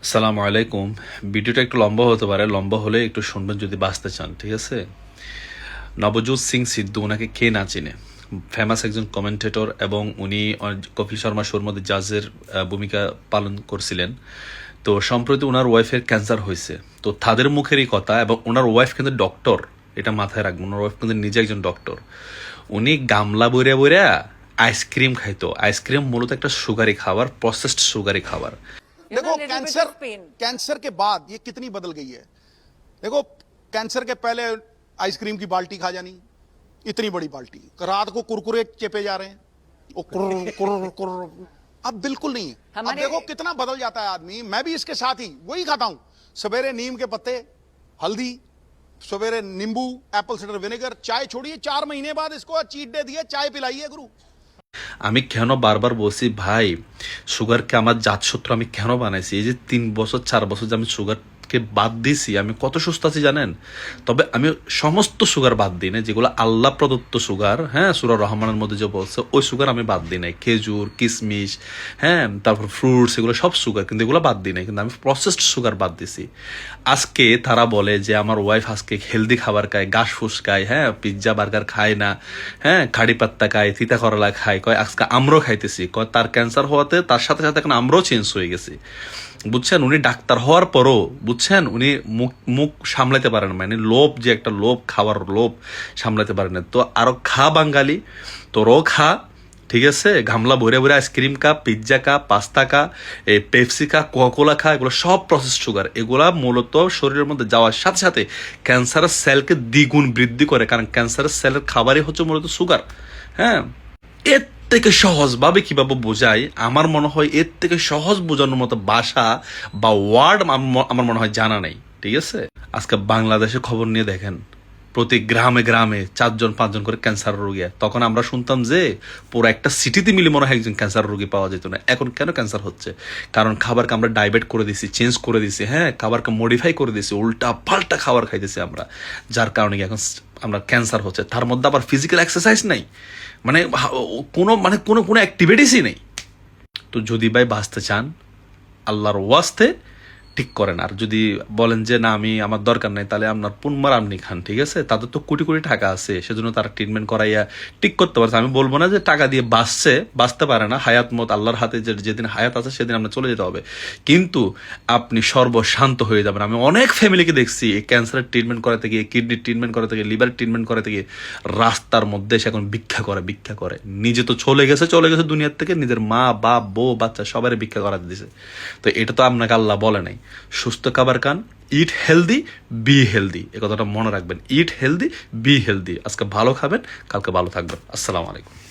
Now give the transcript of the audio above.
আসসালামু আলাইকুম। ভিডিওটা একটু লম্বা হতে পারে, লম্বা হলে একটু শুনবেন যদি বাঁচতে চান, ঠিক আছে? নবজোৎ সিং সিদ্ধু, ওনাকে কে না চিনে? ফেমাস একজন কমেন্টেটর এবং উনি কপিল শর্মা শোর মধ্যে জাজের ভূমিকা পালন করছিলেন। তো সম্প্রতি ওনার ওয়াইফের ক্যান্সার হয়েছে। তো তাদের মুখেরই কথা, এবং ওনার ওয়াইফ কিন্তু ডক্টর, এটা মাথায় রাখবেন। ওনার ওয়াইফ কিন্তু নিজে একজন ডক্টর। উনি গামলা বইরা বইরা আইসক্রিম খাইতো। আইসক্রিম মূলত একটা সুগারি খাবার, প্রসেসড সুগারি খাবার। देखो कैंसर कैंसर के बाद ये कितनी बदल गई है। देखो कैंसर के पहले आइसक्रीम की बाल्टी खा जानी, इतनी बड़ी बाल्टी, रात को कुरकुरे चेपे जा रहे हैं, वो कुर कुर कुर। अब बिल्कुल नहीं है। अब देखो कितना बदल जाता है आदमी। मैं भी इसके साथ ही वही खाता हूं, सवेरे नीम के पत्ते, हल्दी, सवेरे नींबू, एप्पल साइडर विनेगर, चाय छोड़िए, 4 महीने बाद इसको चीट डे दिए, चाय पिलाइए गुरु। আমি কেন বারবার বলছি ভাই, সুগারকে আমার জাতশত্রু আমি কেন বানাইছি? এই যে 3 বছর 4 বছর যে আমি সুগারকে বাদ দিছি, আমি কত সুস্থ আছি জানেন? তবে আমি সমস্ত সুগার বাদ দিই না, যেগুলো আল্লাহ প্রদত্ত সুগার, হ্যাঁ, সূরা রহমানের মধ্যে যে বলছে ওই সুগার আমি বাদ দিই নাই। খেজুর, কিশমিশ, হ্যাঁ, তারপর ফ্রুটস, এগুলো সব সুগার, কিন্তু এগুলো বাদ দিই নাই। কিন্তু আমি প্রসেসড সুগার বাদ দিছি। আজকে তারা বলে যে আমার ওয়াইফ আজকে হেলদি খাবার খায়, ঘাস ফুস খায়, হ্যাঁ, পিৎজা বার্গার খায় না, হ্যাঁ, খাড়ি পাত্তা খায়, তিতা করলা খায়, কয় আজকে আমরাও খাইতেছি, কয় তার ক্যান্সার হওয়াতে তার সাথে সাথে এখন আমরাও চেঞ্জ হয়ে গেছি। বুঝছেন, উনি ডাক্তার হওয়ার পরও, বুঝছেন, উনি মুখ মুখ সামলাতে পারেন, মানে লোভ, যে একটা লোভ, খাওয়ার লোভ সামলাতে পারেন না। তো আরো খা বাঙালি, তোরও খা, ঠিক আছে? গামলা ভরে ভরে আইসক্রিম খা, পিৎজা খা, পাস্তা খা, এই পেপসি খা, কোকাকোলা খা, এগুলো সব প্রসেস সুগার। এগুলা মূলত শরীরের মধ্যে যাওয়ার সাথে সাথে ক্যান্সারের সেলকে দ্বিগুণ বৃদ্ধি করে, কারণ ক্যান্সারের সেলের খাবারই হচ্ছে মূলত সুগার। হ্যাঁ, এর থেকে সহজভাবে কিভাবে বোঝাই, আমার মনে হয় এর থেকে সহজ বোঝানোর মতো ভাষা বা ওয়ার্ড আমার মনে হয় জানা নেই, ঠিক আছে? আজকে বাংলাদেশের খবর নিয়ে দেখেন, প্রতি গ্রামে গ্রামে 4-5 করে ক্যান্সার রোগী। তখন আমরা শুনতাম যে পুরো একটা সিটিতে মিলে মনে হয় একজন ক্যান্সার রোগী পাওয়া যেত না। এখন কেন ক্যান্সার হচ্ছে? কারণ খাবারকে আমরা ডাইভার্ট করে দিছি, চেঞ্জ করে দিছি, হ্যাঁ, খাবারকে মডিফাই করে দিছি, উল্টা পাল্টা খাবার খাইতেছি আমরা, যার কারণে এখন আমরা ক্যান্সার হচ্ছে। তার মধ্যে আবার ফিজিক্যাল এক্সারসাইজ নাই, মানে কোনো অ্যাক্টিভিটিসই নেই। তো যদি ভাই বাঁচতে চান, আল্লাহর ওয়াস্তে ঠিক করেন। আর যদি বলেন যে না আমি আমার দরকার নেই, তাহলে আপনার পুনমার আপনি খান, ঠিক আছে? তাদের তো কোটি কোটি টাকা আছে, সেজন্য তারা ট্রিটমেন্ট করাইয়া ঠিক করতে পারছে। আমি বলবো না যে টাকা দিয়ে বাঁচতে পারে না। হায়াত মত আল্লাহর হাতে, যেদিন হায়াত আছে সেদিন আপনার চলে যেতে হবে, কিন্তু আপনি সর্বশান্ত হয়ে যাবেন। আমি অনেক ফ্যামিলিকে দেখছি এই ক্যান্সারের ট্রিটমেন্ট করাতে গিয়ে, কিডনির ট্রিটমেন্ট করাতে গিয়ে, লিভারের ট্রিটমেন্ট করাতে গিয়ে রাস্তার মধ্যে এসে এখন ভিক্ষা করে। নিজে তো চলে গেছে দুনিয়ার থেকে, নিজের মা, বাপ, বউ, বাচ্চা সবারই ভিক্ষা করাতে দিছে। তো এটা তো আপনাকে আল্লাহ বলে নাই। সুস্থ খাবার খান, ইট হেলদি, বি হেলদি, এ কথাটা মনে রাখবেন। ইট হেলদি, বি হেলদি। আজকে ভালো খাবেন, কালকে ভালো থাকবেন। আসসালামু আলাইকুম।